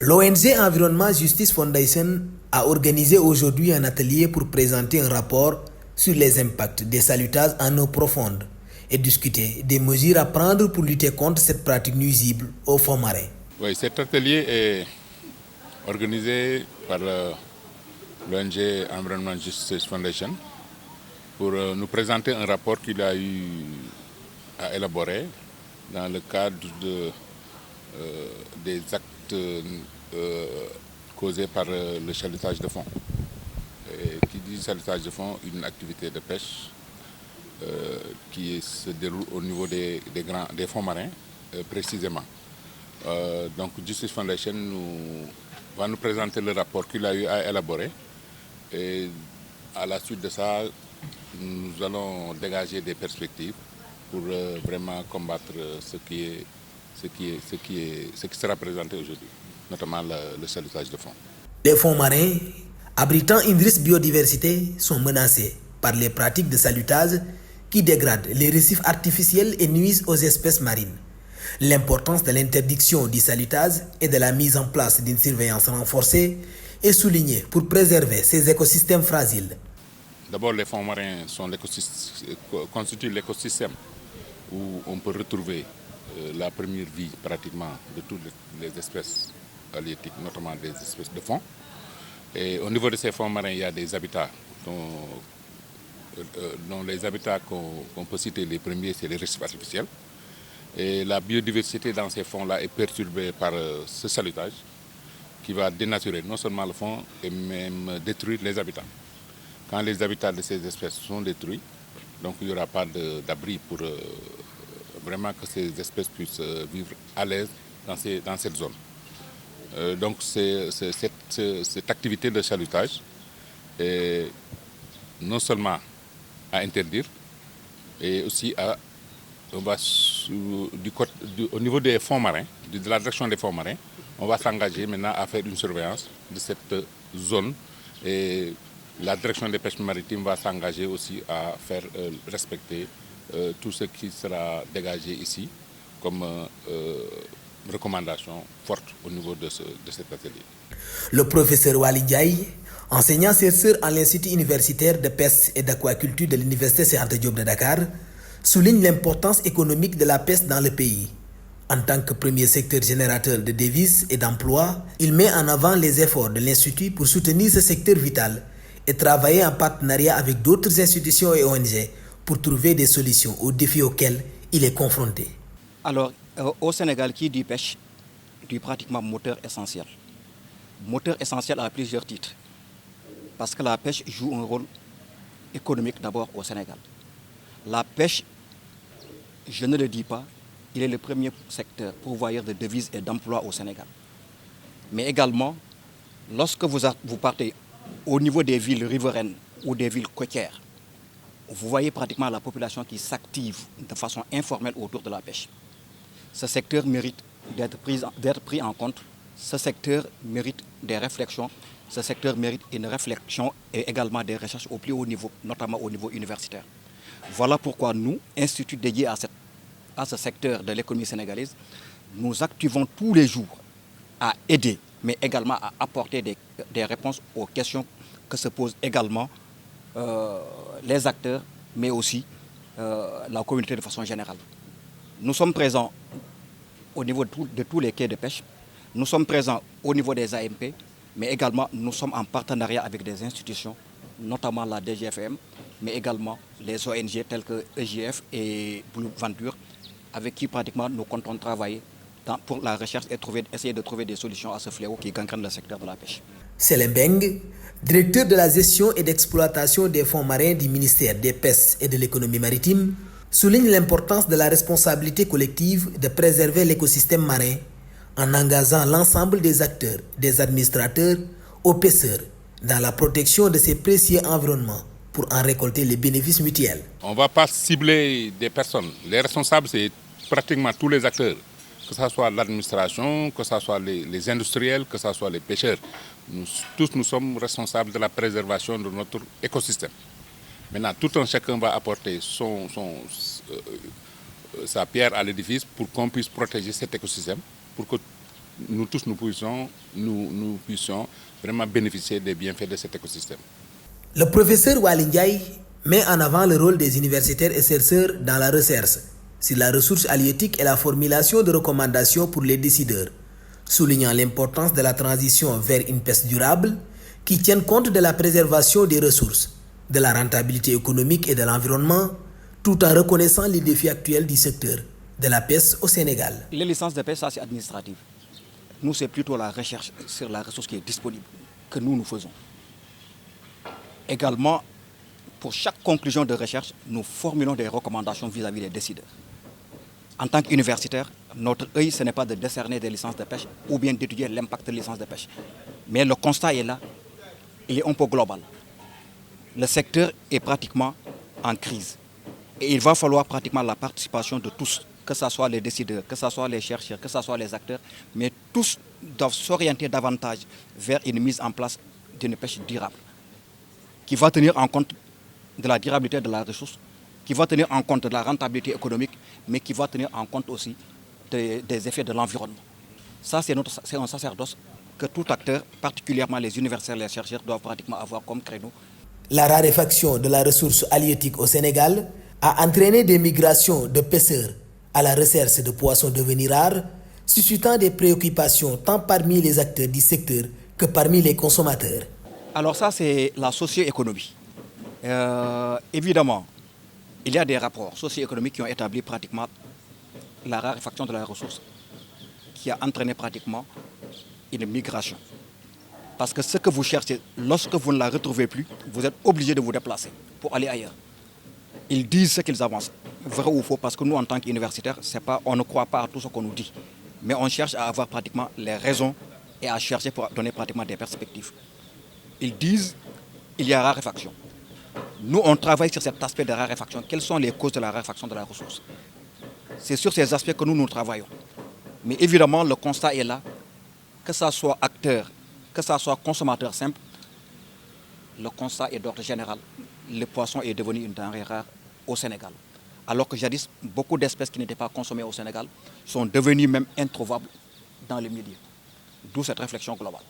L'ONG Environnement Justice Foundation a organisé aujourd'hui un atelier pour présenter un rapport sur les impacts des salutages en eau profonde et discuter des mesures à prendre pour lutter contre cette pratique nuisible aux fonds marins. Oui, cet atelier est organisé par l'ONG Environnement Justice Foundation pour nous présenter un rapport qu'il a eu à élaborer dans le cadre des actes causés par le chalutage de fond. Et qui dit chalutage de fond, une activité de pêche qui se déroule au niveau des fonds marins précisément. Donc Justice Foundation va nous présenter le rapport qu'il a eu à élaborer et à la suite de ça, nous allons dégager des perspectives pour vraiment combattre ce qui sera présenté aujourd'hui, notamment le chalutage de fond. Les fonds marins abritant une riche biodiversité sont menacés par les pratiques de salutage qui dégradent les récifs artificiels et nuisent aux espèces marines. L'importance de l'interdiction du salutage et de la mise en place d'une surveillance renforcée est soulignée pour préserver ces écosystèmes fragiles. D'abord, les fonds marins constituent l'écosystème où on peut retrouver la première vie pratiquement de toutes les espèces halieutiques, notamment des espèces de fond. Et au niveau de ces fonds marins, il y a des habitats dont les habitats qu'on peut citer, les premiers, c'est les récifs artificiels. Et la biodiversité dans ces fonds-là est perturbée par ce salutage qui va dénaturer non seulement le fond, et même détruire les habitats. Quand les habitats de ces espèces sont détruits, donc il n'y aura pas d'abri pour vraiment que ces espèces puissent vivre à l'aise dans cette zone. Donc cette activité de chalutage est non seulement à interdire, et aussi au niveau des fonds marins, de la direction des fonds marins, on va s'engager maintenant à faire une surveillance de cette zone et la direction des pêches maritimes va s'engager aussi à faire respecter tout ce qui sera dégagé ici comme recommandation forte au niveau de cet atelier. Le professeur Wali Ndiaye, enseignant-chercheur à l'Institut universitaire de pêche et d'aquaculture de l'Université Cheikh Anta Diop de Dakar, souligne l'importance économique de la pêche dans le pays. En tant que premier secteur générateur de devises et d'emplois, il met en avant les efforts de l'Institut pour soutenir ce secteur vital et travailler en partenariat avec d'autres institutions et ONG pour trouver des solutions aux défis auxquels il est confronté. Alors, au Sénégal, qui dit pêche, dit pratiquement moteur essentiel. Moteur essentiel à plusieurs titres. Parce que la pêche joue un rôle économique d'abord au Sénégal. La pêche, je ne le dis pas, il est le premier secteur pourvoyeur de devises et d'emplois au Sénégal. Mais également, lorsque vous partez au niveau des villes riveraines ou des villes côtières, vous voyez pratiquement la population qui s'active de façon informelle autour de la pêche. Ce secteur mérite d'être pris en compte. Ce secteur mérite des réflexions. Ce secteur mérite une réflexion et également des recherches au plus haut niveau, notamment au niveau universitaire. Voilà pourquoi nous, institut dédié à ce secteur de l'économie sénégalaise, nous activons tous les jours à aider, mais également à apporter des réponses aux questions que se posent également les acteurs, mais aussi la communauté de façon générale. Nous sommes présents au niveau de tous les quais de pêche, nous sommes présents au niveau des AMP, mais également nous sommes en partenariat avec des institutions, notamment la DGFM, mais également les ONG telles que EJF et Blue Venture, avec qui pratiquement nous comptons travailler pour la recherche et essayer de trouver des solutions à ce fléau qui gangrène le secteur de la pêche. Célène Beng, directeur de la gestion et d'exploitation des fonds marins du ministère des Pêches et de l'économie maritime, souligne l'importance de la responsabilité collective de préserver l'écosystème marin en engageant l'ensemble des acteurs, des administrateurs, aux pêcheurs, dans la protection de ces précieux environnements pour en récolter les bénéfices mutuels. On ne va pas cibler des personnes. Les responsables, c'est pratiquement tous les acteurs, que ce soit l'administration, que ce soit les industriels, que ce soit les pêcheurs. Nous sommes responsables de la préservation de notre écosystème. Maintenant, tout un chacun va apporter sa pierre à l'édifice pour qu'on puisse protéger cet écosystème, pour que nous tous nous puissions vraiment bénéficier des bienfaits de cet écosystème. Le professeur Waly Ndiaye met en avant le rôle des universitaires et chercheurs dans la recherche sur la ressource halieutique et la formulation de recommandations pour les décideurs, soulignant l'importance de la transition vers une pêche durable qui tienne compte de la préservation des ressources, de la rentabilité économique et de l'environnement, tout en reconnaissant les défis actuels du secteur de la pêche au Sénégal. Les licences de pêche, ça c'est administratif. Nous, c'est plutôt la recherche sur la ressource qui est disponible que nous faisons. Également, pour chaque conclusion de recherche, nous formulons des recommandations vis-à-vis des décideurs. En tant qu'universitaire, notre œil, ce n'est pas de décerner des licences de pêche ou bien d'étudier l'impact des licences de pêche. Mais le constat est là, il est un peu global. Le secteur est pratiquement en crise. Et il va falloir pratiquement la participation de tous, que ce soit les décideurs, que ce soit les chercheurs, que ce soit les acteurs, mais tous doivent s'orienter davantage vers une mise en place d'une pêche durable, qui va tenir en compte de la durabilité de la ressource, qui va tenir en compte de la rentabilité économique, mais qui va tenir en compte aussi des effets de l'environnement. Ça, c'est un sacerdoce que tout acteur, particulièrement les universitaires et les chercheurs, doivent pratiquement avoir comme créneau. La raréfaction de la ressource halieutique au Sénégal a entraîné des migrations de pêcheurs à la recherche de poissons devenus rares, suscitant des préoccupations tant parmi les acteurs du secteur que parmi les consommateurs. Alors ça, c'est la socio-économie. Évidemment, il y a des rapports socio-économiques qui ont établi pratiquement la raréfaction de la ressource, qui a entraîné pratiquement une migration. Parce que ce que vous cherchez, lorsque vous ne la retrouvez plus, vous êtes obligé de vous déplacer pour aller ailleurs. Ils disent ce qu'ils avancent, vrai ou faux, parce que nous, en tant qu'universitaires, on ne croit pas à tout ce qu'on nous dit. Mais on cherche à avoir pratiquement les raisons et à chercher pour donner pratiquement des perspectives. Ils disent qu'il y a raréfaction. Nous, on travaille sur cet aspect de raréfaction. Quelles sont les causes de la raréfaction de la ressource? C'est sur ces aspects que nous travaillons. Mais évidemment, le constat est là, que ce soit acteur, que ce soit consommateur simple, le constat est d'ordre général. Le poisson est devenu une denrée rare au Sénégal. Alors que jadis, beaucoup d'espèces qui n'étaient pas consommées au Sénégal sont devenues même introuvables dans le milieu. D'où cette réflexion globale.